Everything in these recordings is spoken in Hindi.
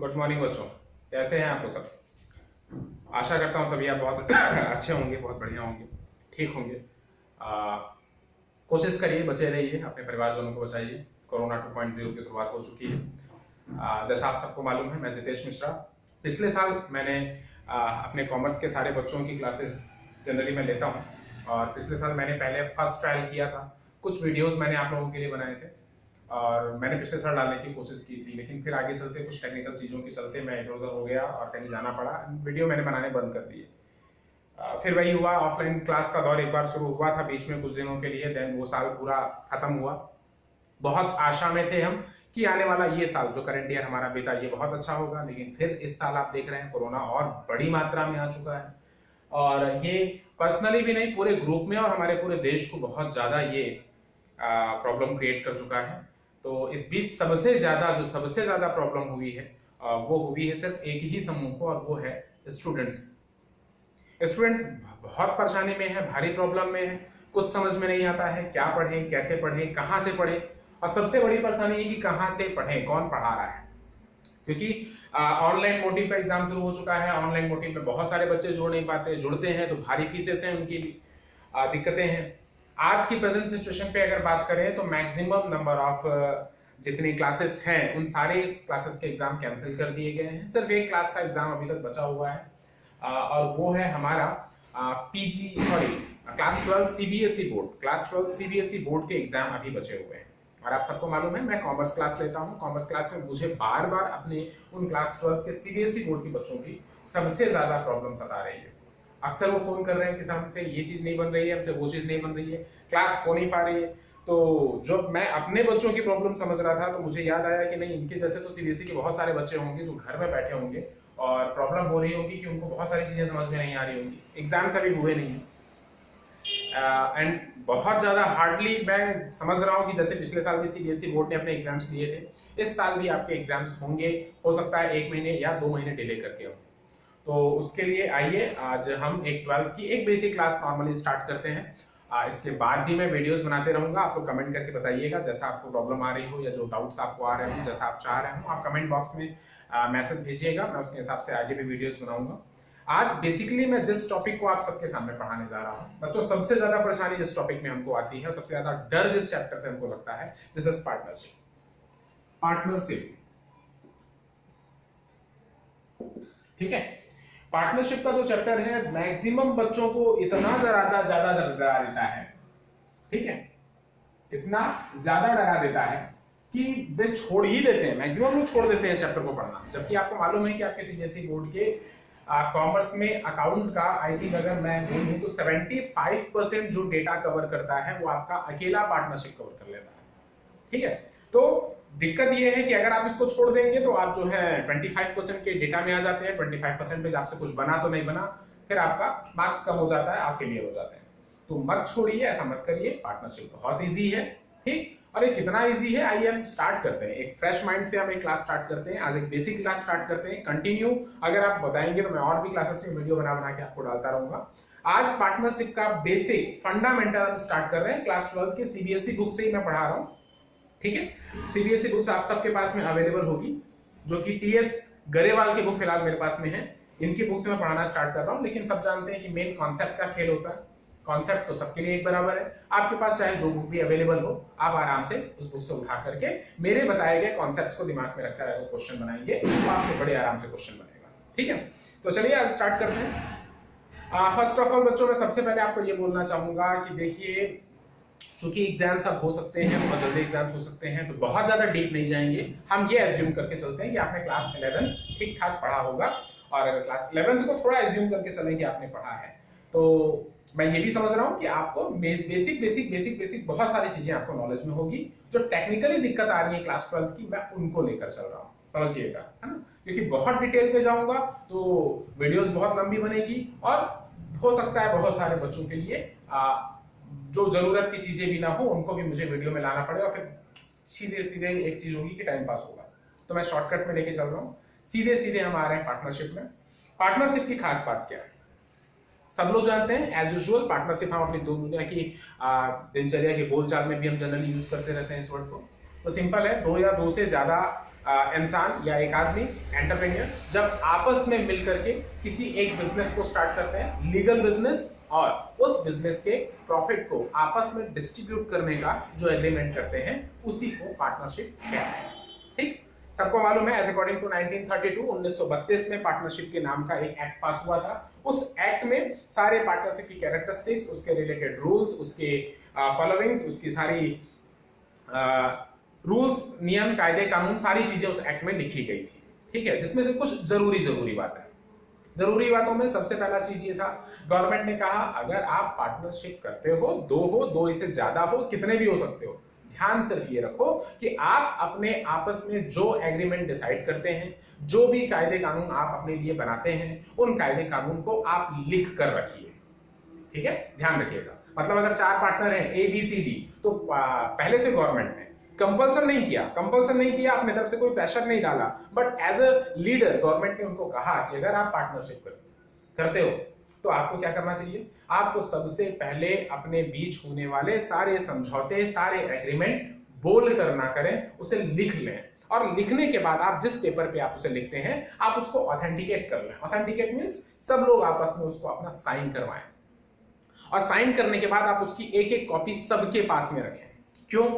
गुड मॉर्निंग बच्चों, कैसे हैं आप लोग सब। आशा करता हूँ सभी आप बहुत अच्छे होंगे, बहुत बढ़िया होंगे, ठीक होंगे। कोशिश करिए, बचे रहिए, अपने परिवारजनों को बचाइए। कोरोना 2.0 की शुरुआत हो चुकी है। जैसा आप सबको मालूम है, मैं जितेश मिश्रा। पिछले साल मैंने अपने कॉमर्स के सारे बच्चों की क्लासेस जनरली मैं लेता हूँ, और पिछले साल मैंने पहले फर्स्ट ट्रायल किया था। कुछ वीडियोस मैंने आप लोगों के लिए बनाए थे और मैंने पिछले साल डालने की कोशिश की थी, लेकिन फिर आगे चलते कुछ टेक्निकल चीज़ों के चलते मैं इधर उधर हो गया और कहीं जाना पड़ा। वीडियो मैंने बनाने बंद कर दिए। फिर वही हुआ, ऑफलाइन क्लास का दौर एक बार शुरू हुआ था बीच में कुछ दिनों के लिए, देन वो साल पूरा खत्म हुआ। बहुत आशा में थे हम कि आने वाला ये साल जो करंट ईयर हमारा बीता ये बहुत अच्छा होगा, लेकिन फिर इस साल आप देख रहे हैं कोरोना और बड़ी मात्रा में आ चुका है। और ये पर्सनली भी नहीं, पूरे ग्रुप में और हमारे पूरे देश को बहुत ज्यादा ये प्रॉब्लम क्रिएट कर चुका है। तो इस बीच सबसे ज्यादा प्रॉब्लम हुई है, वो हुई है सिर्फ एक ही समूह को, और वो है स्टूडेंट्स। स्टूडेंट्स बहुत परेशानी में है, भारी प्रॉब्लम में है। कुछ समझ में नहीं आता है, क्या पढ़ें, कैसे पढ़ें, कहाँ से पढ़ें। और सबसे बड़ी परेशानी है कि कहाँ से पढ़ें, कौन पढ़ा रहा है। क्योंकि ऑनलाइन मोटिव का एग्जाम शुरू हो चुका है। ऑनलाइन मोटिव में बहुत सारे बच्चे जुड़ नहीं पाते, जुड़ते हैं तो भारी फीसेस हैं, उनकी भी दिक्कतें हैं। आज की प्रेजेंट सिचुएशन पे अगर बात करें तो मैक्सिमम नंबर ऑफ जितनी क्लासेस हैं उन सारे क्लासेस के एग्जाम कैंसिल कर दिए गए हैं। सिर्फ एक क्लास का एग्जाम अभी तक बचा हुआ है, और वो है हमारा class 12 CBSE board. Class 12 CBSE board के एग्जाम अभी बचे हुए हैं। और आप सबको मालूम है मैं कॉमर्स क्लास लेता हूँ। कॉमर्स क्लास में मुझे बार बार अपने उन क्लास 12 के सीबीएसई बोर्ड के बच्चों की सबसे ज्यादा प्रॉब्लम सता रही है। अक्सर वो फोन कर रहे हैं कि सर हमसे ये चीज नहीं बन रही है, हमसे वो चीज नहीं बन रही है, क्लास हो नहीं पा रही है। तो जब मैं अपने बच्चों की प्रॉब्लम समझ रहा था तो मुझे याद आया कि नहीं, इनके जैसे तो सीबीएसई के बहुत सारे बच्चे होंगे जो घर में बैठे होंगे और प्रॉब्लम हो रही होगी कि उनको बहुत सारी चीजें समझ में नहीं आ रही होंगी, एग्जाम्स अभी हुए नहीं है। एंड बहुत ज्यादा हार्डली मैं समझ रहा हूँ कि जैसे पिछले साल भी सीबीएसई बोर्ड ने अपने एग्जाम्स लिए थे, इस साल भी आपके एग्जाम्स होंगे। हो सकता है 1 महीने या 2 महीने डिले करके हो। तो उसके लिए आइए आज हम एक 12th की एक बेसिक क्लास नॉर्मली स्टार्ट करते हैं। इसके बाद भी मैं वीडियोस बनाते रहूंगा। आप लोग कमेंट करके बताइएगा जैसा आपको प्रॉब्लम आ रही हो या जो डाउट्स आपको आ रहे हो, जैसा आप चाह रहे हो, आप कमेंट बॉक्स में मैसेज भेजिएगा। मैं उसके हिसाब से आगे भी वीडियोस बनाऊंगा। आज बेसिकली मैं जिस टॉपिक को आप सबके सामने पढ़ाने जा रहा हूँ, बच्चों सबसे ज्यादा परेशानी जिस टॉपिक में हमको आती है और सबसे ज्यादा डर जिस चैप्टर से हमको लगता है, दिस इज पार्टनरशिप। पार्टनरशिप, ठीक है। पार्टनरशिप का जो चैप्टर है मैक्सिमम बच्चों को इतना ज्यादा डरा देता है, ठीक है, इतना ज्यादा डरा देता है कि वे छोड़ ही देते हैं। मैक्सिमम लोग छोड़ देते हैं इस चैप्टर को पढ़ना। जबकि आपको मालूम है कि आपके सीबीएसई बोर्ड के कॉमर्स में अकाउंट का आई थिंक अगर मैं बोलूं तो 75% जो डेटा कवर करता है वो आपका अकेला पार्टनरशिप कवर कर लेता है, ठीक है। तो दिक्कत ये है कि अगर आप इसको छोड़ देंगे तो आप जो है 25% के डेटा में आ जाते हैं। 25% पे आपसे कुछ बना तो नहीं बना, फिर आपका मार्क्स कम हो जाता है, आप फेलियर हो जाते हैं। तो मत छोड़िए, ऐसा मत करिए। पार्टनरशिप बहुत इजी है, ठीक। और ये कितना इजी है, आइए हम स्टार्ट करते हैं। एक फ्रेश माइंड से हम एक क्लास स्टार्ट करते हैं। आज एक बेसिक क्लास स्टार्ट करते हैं। कंटिन्यू अगर आप बताएंगे तो मैं और भी क्लासेस में वीडियो बना बना के आपको डालता रहूंगा। आज पार्टनरशिप का बेसिक फंडामेंटल हम स्टार्ट कर रहे हैं। क्लास 12 की सीबीएसई बुक से ही मैं पढ़ा रहा हूँ, ठीक है। सीबीएसई बुक्स आप सबके पास में अवेलेबल होगी, जो कि टीएस गरेवाल की बुक फिलहाल मेरे पास में है। इनकी बुक से मैं पढ़ाना स्टार्ट कर रहा हूँ। लेकिन सब जानते हैं कि मेन कॉन्सेप्ट का खेल होता है। कॉन्सेप्ट तो सबके लिए एक बराबर है। आपके पास चाहे जो बुक भी अवेलेबल हो, आप आराम से उस बुक से उठा करके मेरे बताए गए कॉन्सेप्ट्स को दिमाग में रखकर अगर क्वेश्चन बनाएंगे तो आपसे बड़े आराम से क्वेश्चन बनेगा, ठीक है। तो चलिए आज स्टार्ट करते हैं। फर्स्ट ऑफ ऑल बच्चों, मैं सबसे पहले आपको ये बोलना चाहूंगा कि देखिए, चूंकि एग्जाम्स अब हो सकते हैं, बहुत जल्दी एग्जाम्स हो सकते हैं, तो बहुत ज्यादा डीप नहीं जाएंगे। हम ये एज्यूम करके चलते हैं कि आपने क्लास 11 ठीक ठाक पढ़ा होगा, और अगर क्लास 11 को थोड़ा एज्यूम करके चलें कि आपने पढ़ा है, तो मैं ये भी समझ रहा हूँ कि आपको बेसिक बहुत सारी चीजें आपको नॉलेज में होगी। जो टेक्निकली दिक्कत आ रही है क्लास 12 की, मैं उनको लेकर चल रहा हूँ, समझिएगा, है ना। क्योंकि बहुत डिटेल पे जाऊंगा तो वीडियोस बहुत लंबी बनेगी, और हो सकता है बहुत सारे बच्चों के लिए जो जरूरत की चीजें भी ना हो उनको भी मुझे वीडियो में लाना पड़े, और फिर सीधे एक चीज होगी कि टाइम पास होगा। तो मैं शॉर्टकट में लेके चल रहा हूँ। सीधे हम आ रहे हैं पार्टनरशिप में। पार्टनरशिप की खास बात क्या है, सब लोग जानते हैं। एज यूजुअल पार्टनरशिप हम अपनी दुनिया की दिनचर्या के बोलचाल में भी हम जनरली यूज करते रहते हैं इस वर्ड को। तो सिंपल है, दो या दो से ज्यादा इंसान या एक आदमी एंटरप्रेन्योर जब आपस में मिलकर के किसी एक बिजनेस को स्टार्ट करते हैं, लीगल बिजनेस, और उस बिजनेस के प्रॉफिट को आपस में डिस्ट्रीब्यूट करने का जो एग्रीमेंट करते हैं उसी को पार्टनरशिप कहते हैं। ठीक, सबको मालूम है एज अकॉर्डिंग टू 1932 में पार्टनरशिप के नाम का एक एक्ट पास हुआ था। उस एक्ट में सारे पार्टनरशिप की कैरेक्टरिस्टिक्स, उसके रिलेटेड रूल्स, उसके फॉलोइंग्स, उसकी सारी रूल्स, नियम, कायदे, कानून, सारी चीजें उस एक्ट में लिखी गई थी। ठीक है, जिसमें से कुछ जरूरी बात है। जरूरी बातों में सबसे पहला चीज ये था, गवर्नमेंट ने कहा अगर आप पार्टनरशिप करते हो, दो इससे ज्यादा हो, कितने भी हो सकते हो, ध्यान सिर्फ ये रखो कि आप अपने आपस में जो एग्रीमेंट डिसाइड करते हैं, जो भी कायदे कानून आप अपने लिए बनाते हैं, उन कायदे कानून को आप लिख कर रखिए। ठीक है, ध्यान रखिएगा। मतलब अगर 4 पार्टनर हैं ABCD, तो पहले से गवर्नमेंट ने कंपल्सन नहीं किया, अपने तरफ से कोई प्रेशर नहीं डाला, but as a leader government ने उनको कहा कि अगर आप पार्टनरशिप करते हो तो आपको क्या करना चाहिए, आपको सबसे पहले अपने बीच होने वाले सारे समझौते, सारे एग्रीमेंट बोल कर ना करें, उसे लिख लें, और लिखने के बाद आप जिस पेपर पे आप उसे लिखते हैं आप उसको ऑथेंटिकेट कर लें। ऑथेंटिकेट मींस सब लोग आपस में उसको अपना साइन करवाएं, और साइन करने के बाद आप उसकी एक कॉपी सबके पास में रखें। क्यों?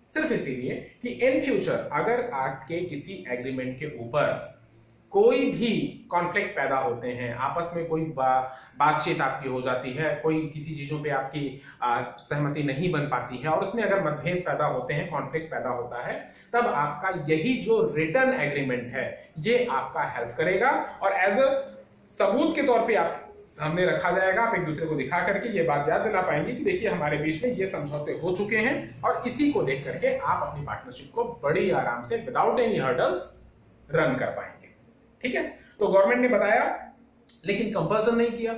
सिर्फ इसीलिए कि इन फ्यूचर अगर आपके किसी एग्रीमेंट के ऊपर कोई भी कॉन्फ्लिक्ट पैदा होते हैं, आपस में कोई बातचीत आपकी हो जाती है, कोई किसी चीजों पे आपकी सहमति नहीं बन पाती है, और उसमें अगर मतभेद पैदा होते हैं, कॉन्फ्लिक्ट पैदा होता है, तब आपका यही जो रिटर्न एग्रीमेंट है ये आपका हेल्प करेगा, और एज अ सबूत के तौर पे आप सामने रखा जाएगा। आप एक दूसरे को दिखा करके ये बात याद दिला पाएंगे कि देखिए हमारे बीच में ये समझौते हो चुके हैं, और इसी को देख करके आप अपनी पार्टनरशिप को बड़ी आराम से विदाउट एनी हर्डल्स रन कर पाएंगे। ठीक है, तो गवर्नमेंट ने बताया लेकिन कंपल्सन नहीं किया।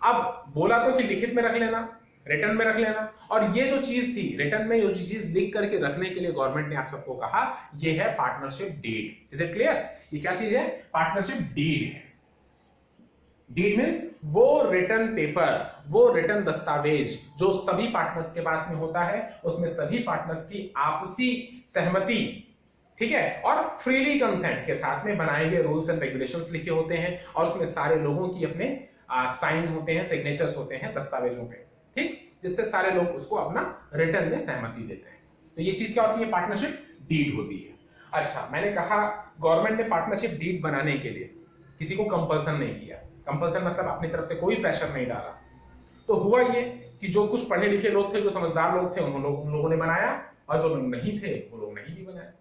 अब बोला तो कि लिखित में रख लेना, रिटर्न में रख लेना, और ये जो चीज थी रिटर्न में, ये जो चीज लिख करके रखने के लिए गवर्नमेंट ने आप सबको कहा ये है partnership deed. Is it clear? ये क्या चीज है? पार्टनरशिप डीड है। डीड मींस वो रिटर्न पेपर, वो रिटर्न दस्तावेज जो सभी पार्टनर्स के पास में होता है, उसमें सभी पार्टनर्स की आपसी सहमति, ठीक है, और फ्रीली कंसेंट के साथ में बनाए गए रूल्स एंड रेगुलेशंस लिखे होते हैं, और उसमें सारे लोगों की अपने साइन होते हैं, सिग्नेचर्स होते हैं दस्तावेजों पे, ठीक, जिससे सारे लोग उसको अपना रिटर्न में सहमति देते हैं। तो ये चीज क्या होती है? पार्टनरशिप डीड होती है। अच्छा, मैंने कहा गवर्नमेंट ने पार्टनरशिप डीड बनाने के लिए किसी को कंपल्सन नहीं किया। कंपल्सन मतलब अपनी तरफ से कोई प्रेशर नहीं डाला। तो हुआ ये कि जो कुछ पढ़े लिखे लोग थे, जो समझदार लोग थे, उन लोगों ने बनाया, और जो लोग नहीं थे वो लोग नहीं भी बनाए।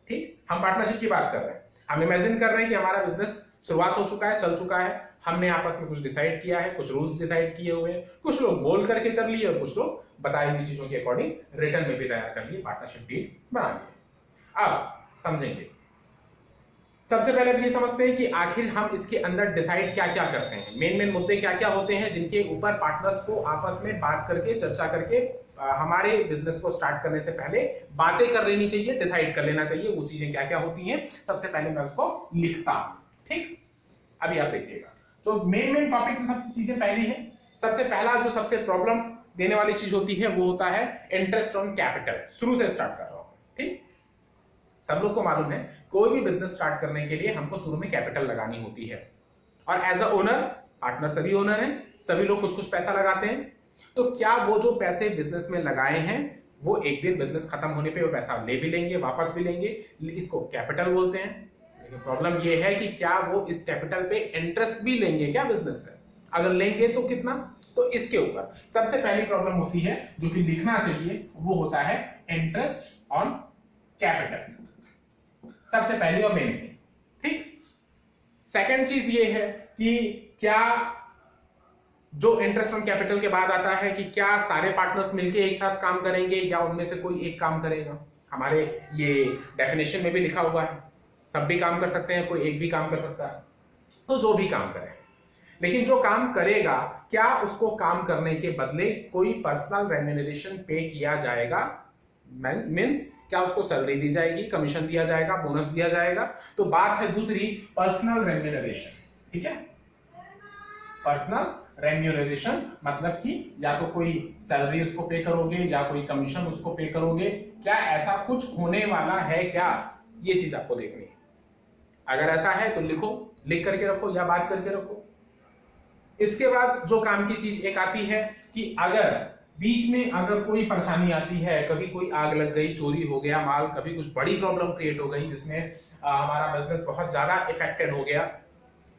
ठीक, हम पार्टनरशिप की बात कर रहे हैं, हम इमेजिन कर रहे हैं कि हमारा बिजनेस शुरुआत हो चुका है, चल चुका है, हमने आपस में कुछ डिसाइड किया है, कुछ रूल्स डिसाइड किए हुए हैं, कुछ लोग बोल करके कर लिए और कुछ लोग बताई हुई चीजों के अकॉर्डिंग रिटर्न में भी तैयार कर लिए, पार्टनरशिप डीड बना लिए। अब समझेंगे, सबसे पहले ये समझते हैं कि आखिर हम इसके अंदर डिसाइड क्या क्या करते हैं, मेन मुद्दे क्या क्या होते हैं जिनके ऊपर पार्टनर्स को आपस में बात करके, चर्चा करके हमारे बिजनेस को स्टार्ट करने से पहले बातें कर लेनी चाहिए, डिसाइड कर लेना चाहिए वो चीजें क्या क्या होती हैं। सबसे पहले मैं उसको लिखता हूं। ठीक, अभी आप देखिएगा, तो मेन टॉपिक में सबसे चीजें पहली है। सबसे पहला जो सबसे प्रॉब्लम देने वाली चीज होती है वो होता है इंटरेस्ट ऑन कैपिटल। शुरू से स्टार्ट कर रहा हूं। ठीक, सब लोग को मालूम है कोई भी बिजनेस स्टार्ट करने के लिए हमको शुरू में कैपिटल लगानी होती है, और एज अ ओनर, पार्टनर सभी ओनर हैं, सभी लोग कुछ कुछ पैसा लगाते हैं। तो क्या वो जो पैसे बिजनेस में लगाए हैं वो एक दिन बिजनेस खत्म होने पे वो पैसा ले भी लेंगे, वापस भी लेंगे, इसको कैपिटल बोलते हैं। लेकिन प्रॉब्लम ये है कि क्या वो इस कैपिटल पे इंटरेस्ट भी लेंगे क्या बिजनेस से? अगर लेंगे तो कितना? तो इसके ऊपर सबसे पहली प्रॉब्लम होती है जो कि लिखना चाहिए, वो होता है इंटरेस्ट ऑन कैपिटल। सबसे पहली और मेन थिंग। ठीक, सेकंड चीज ये है कि क्या जो इंटरेस्ट ऑन कैपिटल के बाद आता है कि क्या सारे पार्टनर्स मिलके एक साथ काम करेंगे या उनमें से कोई एक काम करेगा। हमारे ये डेफिनेशन में भी लिखा हुआ है, सब भी काम कर सकते हैं, कोई एक भी काम कर सकता है, तो जो भी काम करे, लेकिन जो काम करेगा क्या उसको काम करने के बदले कोई पर्सनल रेम्यूनरेशन पे किया जाएगा? मींस क्या उसको सैलरी दी जाएगी, कमीशन दिया जाएगा, बोनस दिया जाएगा? तो बात है दूसरी, पर्सनल रेम्यूनरेशन। ठीक है, पर्सनल रेम्यूनरेशन मतलब कि या तो कोई सैलरी उसको पे करोगे या कोई कमीशन उसको पे करोगे। क्या ऐसा कुछ होने वाला है क्या ये चीज आपको देखनी है। अगर ऐसा है तो लिखो, लिख करके रखो या बात करके रखो। इसके बाद जो काम की चीज एक आती है कि अगर बीच में अगर कोई परेशानी आती है, कभी कोई आग लग गई, चोरी हो गया माल, कभी कुछ बड़ी प्रॉब्लम क्रिएट हो गई जिसमें हमारा बिजनेस बहुत ज्यादा इफेक्टेड हो गया,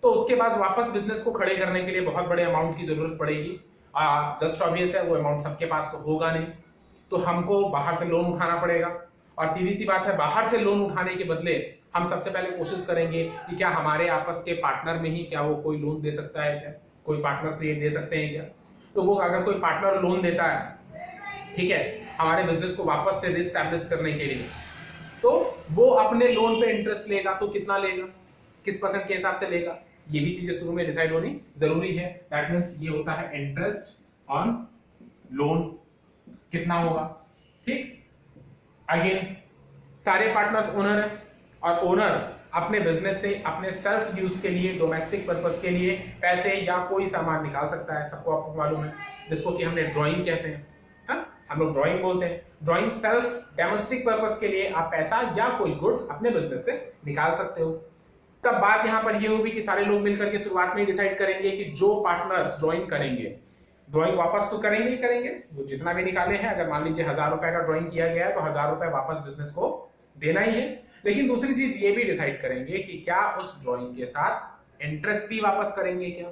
तो उसके बाद वापस बिजनेस को खड़े करने के लिए बहुत बड़े अमाउंट की जरूरत पड़ेगी। जस्ट ऑब्वियस है, वो अमाउंट सबके पास तो होगा नहीं, तो हमको बाहर से लोन उठाना पड़ेगा। और सीधी सी बात है, बाहर से लोन उठाने के बदले हम सबसे पहले कोशिश करेंगे कि क्या हमारे आपस के पार्टनर में ही क्या वो कोई लोन दे सकता है, क्या कोई पार्टनर क्रिएट दे सकते हैं क्या। तो वो अगर कोई पार्टनर लोन देता है, ठीक है, हमारे बिजनेस को वापस से रिस्टैब्लिश करने के लिए, तो वो अपने लोन पे इंटरेस्ट लेगा, तो कितना लेगा, किस परसेंट के हिसाब से लेगा, ये भी चीजें शुरू में डिसाइड होनी जरूरी है। दैट मींस ये होता है इंटरेस्ट ऑन लोन कितना होगा। ठीक, अगेन सारे पार्टनर्स ओनर है और ओनर अपने बिजनेस से अपने सेल्फ यूज के लिए, डोमेस्टिक पर्पस के लिए पैसे या कोई सामान निकाल सकता है, सबको आपको मालूम है, जिसको कि हमने ड्राइंग कहते हैं। हम लोग ड्राइंग बोलते हैं। ड्राइंग सेल्फ डोमेस्टिक पर्पस के लिए आप पैसा या कोई गुड्स अपने बिजनेस से निकाल सकते हो। तब बात यहां पर ये होगी कि सारे लोग मिलकर के शुरुआत में डिसाइड करेंगे कि जो पार्टनर्स ड्राइंग करेंगे, ड्राइंग वापस तो करेंगे ही करेंगे, वो जितना भी निकाले हैं, अगर मान लीजिए 1000 रुपए का ड्राइंग किया गया है तो 1000 रुपए वापस बिजनेस को देना ही है। लेकिन दूसरी चीज ये भी डिसाइड करेंगे कि क्या उस ड्राइंग के साथ इंटरेस्ट भी वापस करेंगे क्या।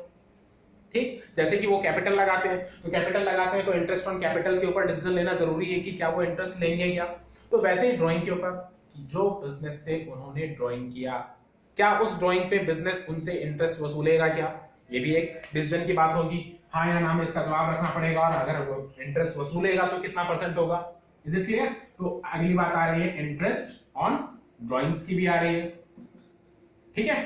ठीक, जैसे कि वो कैपिटल लगाते हैं, तो कैपिटल लगाते हैं तो इंटरेस्ट ऑन कैपिटल के ऊपर डिसीजन लेना जरूरी है कि क्या वो इंटरेस्ट लेंगे क्या। तो वैसे ही ड्राइंग के ऊपर कि जो बिजनेस से उन्होंने ड्राइंग किया, क्या उस ड्राइंग पे बिजनेस उनसे इंटरेस्ट वसूलेगा क्या, ये भी एक डिसीजन की बात होगी। हाँ या ना में इसका जवाब रखना पड़ेगा, और अगर वो इंटरेस्ट वसूलेगा तो कितना परसेंट होगा। Is it clear. तो अगली बात आ रही है इंटरेस्ट ऑन ड्राइंग्स की भी आ रही है। ठीक है,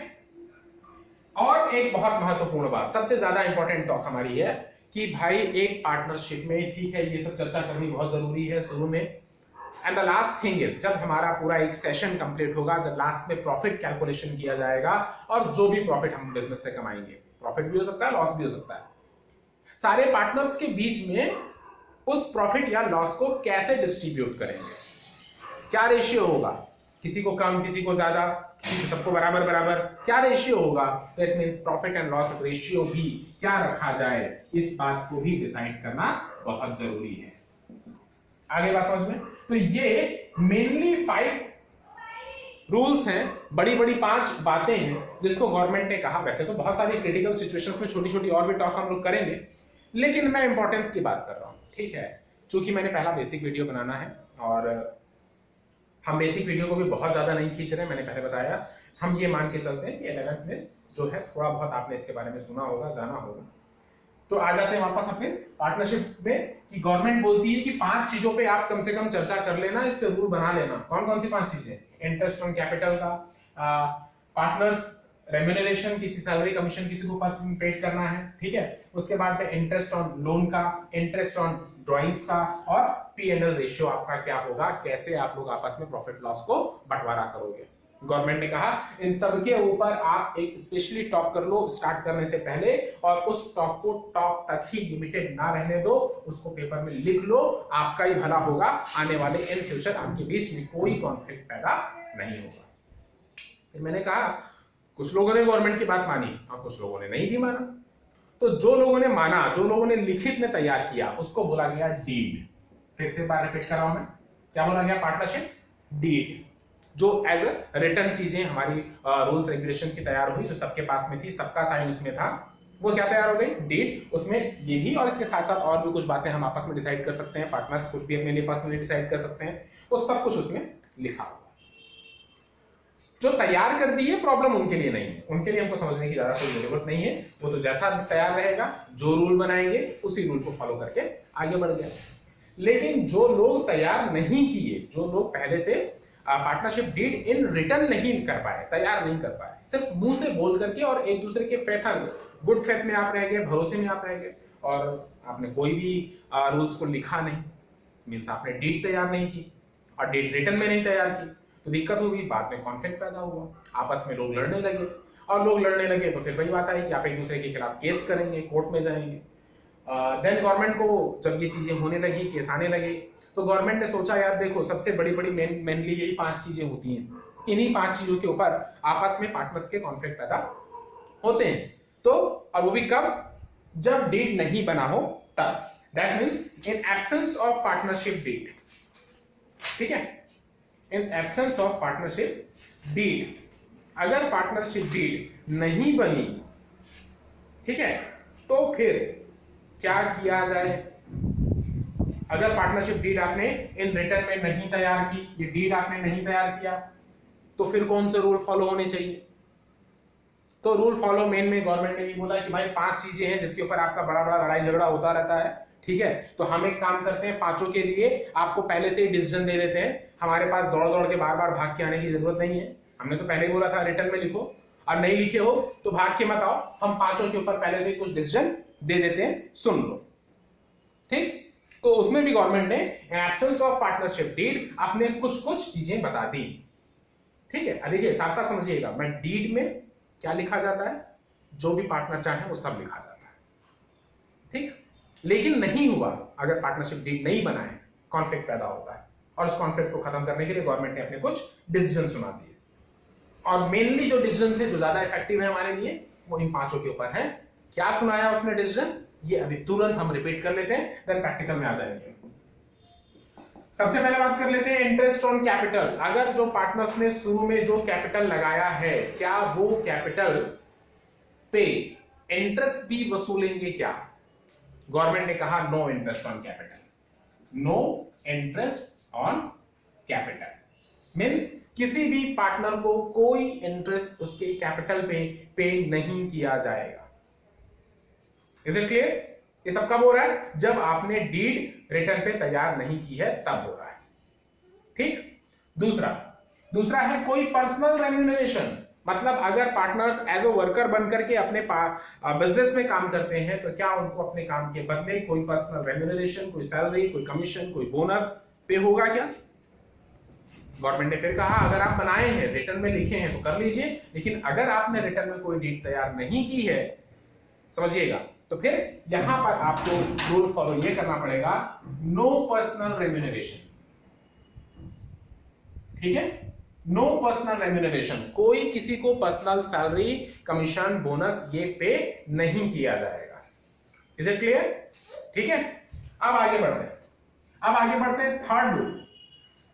और एक बहुत महत्वपूर्ण बात, सबसे ज्यादा इंपॉर्टेंट टॉक हमारी है कि भाई एक पार्टनरशिप में, ठीक है, ये सब चर्चा करनी बहुत जरूरी है शुरू में। And the last thing is, जब हमारा पूरा एक सेशन कंप्लीट होगा, जब लास्ट में प्रॉफिट कैलकुलेशन किया जाएगा, और जो भी प्रॉफिट हम बिजनेस से कमाएंगे, प्रॉफिट भी हो सकता है, लॉस भी हो सकता है, सारे पार्टनर्स के बीच में उस प्रॉफिट या लॉस को कैसे डिस्ट्रीब्यूट करेंगे, क्या रेशियो होगा, किसी को कम, किसी को ज्यादा, किसी को सबको बराबर बराबर, क्या रेशियो होगा। That means profit and loss ratio भी क्या रखा जाए, इस बात को भी डिसाइड करना बहुत जरूरी है। आगे बात समझ में। तो ये मेनली 5 रूल्स हैं, बड़ी बड़ी 5 बातें हैं जिसको गवर्नमेंट ने कहा। वैसे तो बहुत सारी क्रिटिकल सिचुएशंस में छोटी छोटी और भी टॉक हम लोग करेंगे, लेकिन मैं इंपॉर्टेंस की बात कर रहा हूं। ठीक है, चूंकि मैंने पहला बेसिक वीडियो बनाना है और हम बेसिक वीडियो को भी बहुत ज्यादा नहीं खींच रहे हैं, मैंने पहले बताया। हम ये मान के चलते हैं कि 11th में जो है थोड़ा बहुत आपने इसके बारे में सुना होगा, जाना होगा। तो आ जाते हैं वापस अपने पार्टनरशिप में कि गवर्नमेंट बोलती है कि 5 चीजों पे आप कम से कम चर्चा कर लेना, इस पे रूल बना लेना। कौन कौन सी 5 चीजें? इंटरेस्ट ऑन कैपिटल का, पार्टनर्स रेम्यूनरेशन, किसी सैलरी कमीशन किसी को पास पेड करना है, ठीक है। उसके बाद में इंटरेस्ट ऑन लोन का, इंटरेस्ट ऑन ड्राइंग्स का, और P&L रेशियो आपका क्या होगा, कैसे आप लोग आपस में प्रॉफिट लॉस को बंटवारा करोगे। गवर्नमेंट ने कहा इन सब के ऊपर आप एक स्पेशली टॉक कर लो स्टार्ट करने से पहले, और उस टॉक को टॉक तक ही लिमिटेड ना रहने दो, उसको पेपर में लिख लो, आपका ही भला होगा। आने वाले इन फ्यूचर आपके बीच में कोई कॉन्फ्लिक्ट पैदा नहीं होगा। फिर मैंने कहा कुछ लोगों ने गवर्नमेंट की बात मानी और कुछ लोगों ने नहीं भी माना। तो जो लोगों ने माना, जो लोगों ने लिखित में तैयार किया, उसको बोला गया डीड। फिर से बार रिपीट कर रहा हूं मैं, क्या बोला गया? पार्टनरशिप डीड, जो एज अ रिटर्न चीजें हमारी रूल्स रेगुलेशन की तैयार हुई, जो सबके पास में थी, सबका साइन उसमें था, वो क्या तैयार हो गई? डीड। उसमें ये भी और इसके साथ साथ और भी कुछ बातें हम आपस में डिसाइड कर सकते हैं, पार्टनर्स कुछ भी अपने लिए पर्सनली डिसाइड कर सकते हैं, वो सब कुछ उसमें लिखा हुआ। जो तैयार कर दी है प्रॉब्लम उनके लिए नहीं है, उनके लिए हमको समझने की ज्यादा कोई जरूरत नहीं है। वो तो जैसा तैयार रहेगा, जो रूल बनाएंगे उसी रूल को फॉलो करके आगे बढ़ गया। लेकिन जो लोग तैयार नहीं किए, जो लोग पहले से पार्टनरशिप डीड इन रिटर्न नहीं कर पाए, तैयार नहीं कर पाए, सिर्फ मुंह से बोल करके और एक दूसरे के फेथ, गुड फेथ में आप रह गए, भरोसे में आप रह गए, और आपने कोई भी रूल्स को लिखा नहीं, मीन्स आपने डीड तैयार नहीं की और डीड रिटर्न में नहीं तैयार की, तो दिक्कत होगी, बाद में कॉन्फ्लिक्ट पैदा हुआ, आपस में लोग लड़ने लगे, और लोग लड़ने लगे तो फिर वही बात आई कि आप एक दूसरे के खिलाफ केस करेंगे, कोर्ट में जाएंगे। देन गवर्नमेंट को जब ये चीजें होने लगी, केस आने लगे, तो गवर्नमेंट ने सोचा यार देखो सबसे बड़ी बड़ी मेनली यही 5 चीजें होती हैं, इन्हीं 5 चीजों के ऊपर आपस में पार्टनर्स के कॉन्फ्लिक्ट पैदा होते हैं। तो और वो भी कब, जब डीड नहीं बना हो तब। That means in absence of partnership deed, ठीक है, in absence of partnership deed, अगर पार्टनरशिप डीड नहीं बनी, ठीक है, तो फिर क्या किया जाए। अगर पार्टनरशिप डीड आपने इन रिटर्न में नहीं तैयार की, ये डीड आपने नहीं तैयार किया, तो फिर कौन से रूल फॉलो होने चाहिए। तो रूल फॉलो मेन में गवर्नमेंट ने ये बोला कि भाई 5 चीजें हैं जिसके ऊपर आपका बड़ा बड़ा लड़ाई झगड़ा होता रहता है, ठीक है, तो हम एक काम करते हैं, 5 के लिए आपको पहले से ही डिसीजन दे देते हैं, हमारे पास दौड़ दौड़ के बार बार भाग के आने की जरूरत नहीं है। हमने तो पहले ही बोला था रिटर्न में लिखो, और नहीं लिखे हो तो भाग के मत आओ, हम 5 के ऊपर पहले से कुछ डिसीजन दे देते हैं, सुन लो, ठीक। तो उसमें भी गवर्नमेंट ने एब्सेंस ऑफ पार्टनरशिप डीड अपने कुछ कुछ चीजें बता दी, ठीक है। देखिए साफ साफ समझिएगा, मैं डीड में क्या लिखा जाता है, जो भी पार्टनर चाहे वो सब लिखा जाता है, ठीक। लेकिन नहीं हुआ, अगर पार्टनरशिप डीड नहीं बना है, कॉन्फ्लिक्ट पैदा होता है, और उस कॉन्फ्लिक्ट को खत्म करने के लिए गवर्नमेंट ने अपने कुछ डिसीजन सुना दिए, और मेनली जो डिसीजन थे जो ज्यादा इफेक्टिव है हमारे लिए, वो इन 5 के ऊपर है। क्या सुनाया उसने डिसीजन, ये अभी तुरंत हम रिपीट कर लेते हैं, देन प्रैक्टिकल में आ जाएंगे। सबसे पहले बात कर लेते हैं इंटरेस्ट ऑन कैपिटल। अगर जो पार्टनर्स ने शुरू में जो कैपिटल लगाया है, क्या वो कैपिटल पे इंटरेस्ट भी वसूलेंगे क्या। गवर्नमेंट ने कहा no interest on capital, no interest on capital means किसी भी पार्टनर को कोई इंटरेस्ट उसके कैपिटल पे नहीं किया जाएगा। Is it clear. ये सब कब हो रहा है, जब आपने डीड रिटर्न पे तैयार नहीं की है तब हो रहा है, ठीक। दूसरा है कोई पर्सनल रेम्यूनरेशन, मतलब अगर पार्टनर्स एज ए वर्कर बनकर के अपने बिजनेस में काम करते हैं, तो क्या उनको अपने काम के बदले कोई पर्सनल रेम्यूनरेशन, कोई सैलरी, कोई कमीशन, कोई बोनस पे होगा क्या। गवर्नमेंट ने फिर कहा अगर आप बनाए हैं, रिटर्न में लिखे हैं तो कर लीजिए, लेकिन अगर आपने रिटर्न में कोई डीड तैयार नहीं की है, समझिएगा, तो फिर यहां पर आपको रूल फॉलो ये करना पड़ेगा, नो पर्सनल रेम्यूनरेशन, ठीक है, नो पर्सनल रेम्यूनरेशन, कोई किसी को पर्सनल सैलरी, कमीशन, बोनस ये पे नहीं किया जाएगा। इज इट क्लियर, ठीक है। अब आगे बढ़ते हैं थर्ड रूल।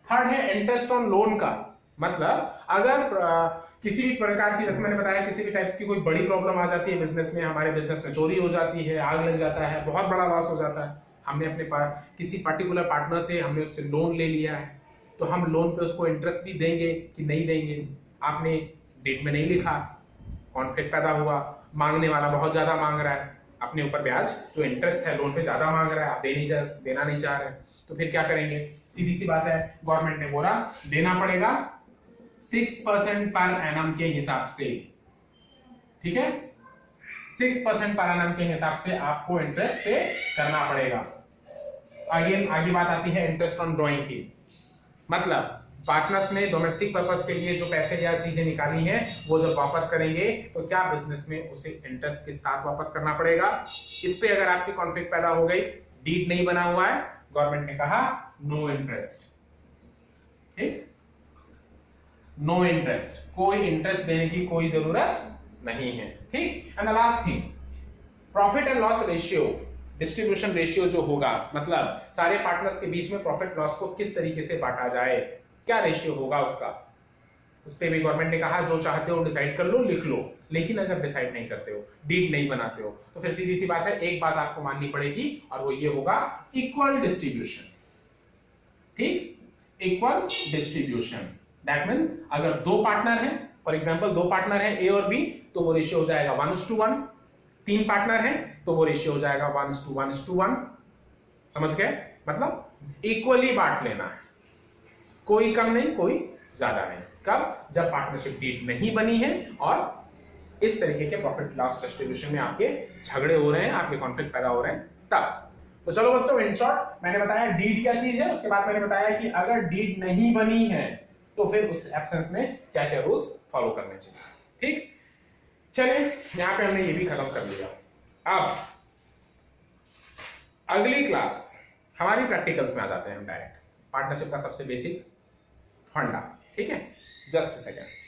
थर्ड है इंटरेस्ट ऑन लोन का, मतलब अगर किसी भी प्रकार की, जैसे मैंने बताया, किसी भी टाइप्स की कोई बड़ी प्रॉब्लम आ जाती है बिजनेस में, हमारे बिजनेस में चोरी हो जाती है, आग लग जाता है, बहुत बड़ा लॉस हो जाता है, हमने अपने किसी पर्टिकुलर पार्टनर से हमने उससे लोन ले लिया है, तो हम लोन पे उसको इंटरेस्ट भी देंगे कि नहीं देंगे, आपने डेट में नहीं लिखा, कॉन्फ्लिक्ट पैदा हुआ, मांगने वाला बहुत ज्यादा मांग रहा है, अपने ऊपर ब्याज जो इंटरेस्ट है लोन पे ज्यादा मांग रहा है, आप देना नहीं चाह रहे, तो फिर क्या करेंगे। सीधी सी बात है, गवर्नमेंट ने बोला देना पड़ेगा 6% पर एनम के हिसाब से, ठीक है, 6% पर एनम के हिसाब से आपको इंटरेस्ट पे करना पड़ेगा। आगे बात आती है इंटरेस्ट ऑन ड्रॉइंग की, मतलब पार्टनर्स ने डोमेस्टिक पर्पस के लिए जो पैसे या चीजें निकाली हैं, वो जब वापस करेंगे तो क्या बिजनेस में उसे इंटरेस्ट के साथ वापस करना पड़ेगा। इस पे अगर आपकी कॉन्फ्लिक्ट पैदा हो गई, डीड नहीं बना हुआ है, गवर्नमेंट ने कहा नो इंटरेस्ट, ठीक, नो इंटरेस्ट, कोई इंटरेस्ट देने की कोई जरूरत नहीं है, ठीक। And the last thing, profit and loss ratio, distribution ratio जो होगा, मतलब सारे पार्टनर्स के बीच में प्रॉफिट लॉस को किस तरीके से बांटा जाए, क्या रेशियो होगा उसका, उस पर भी गवर्नमेंट ने कहा जो चाहते हो डिसाइड कर लो, लिख लो, लेकिन अगर डिसाइड नहीं करते हो, डीड नहीं बनाते हो, तो फिर सीधी सी बात है, एक बात आपको माननी पड़ेगी, और वो ये होगा इक्वल डिस्ट्रीब्यूशन, ठीक, इक्वल डिस्ट्रीब्यूशन। दैट मींस अगर 2 पार्टनर हैं, फॉर एग्जांपल 2 पार्टनर हैं ए और बी, तो वो रेशियो हो जाएगा 1:1, 3 पार्टनर हैं तो वो रेशियो हो जाएगा 1:1:1, समझ गए, मतलब इक्वली बांट लेना है, कोई कम नहीं कोई ज्यादा नहीं। कब, जब पार्टनरशिप डीड नहीं बनी है और इस तरीके के प्रॉफिट लॉस डिस्ट्रीब्यूशन में आपके झगड़े हो रहे हैं, आपके कॉन्फ्लिक्ट पैदा हो रहे हैं, तब। तो चलो बच्चों, इन शॉर्ट मैंने बताया डीड क्या चीज है, उसके बाद मैंने बताया कि अगर डीड नहीं बनी है तो फिर उस एब्सेंस में क्या क्या रूल्स फॉलो करने चाहिए, ठीक। चलिए यहां पे हमने ये भी खत्म कर लिया। अब अगली क्लास हमारी प्रैक्टिकल्स में आ जाते हैं हम डायरेक्ट, पार्टनरशिप का सबसे बेसिक फंडा, ठीक है। Just second.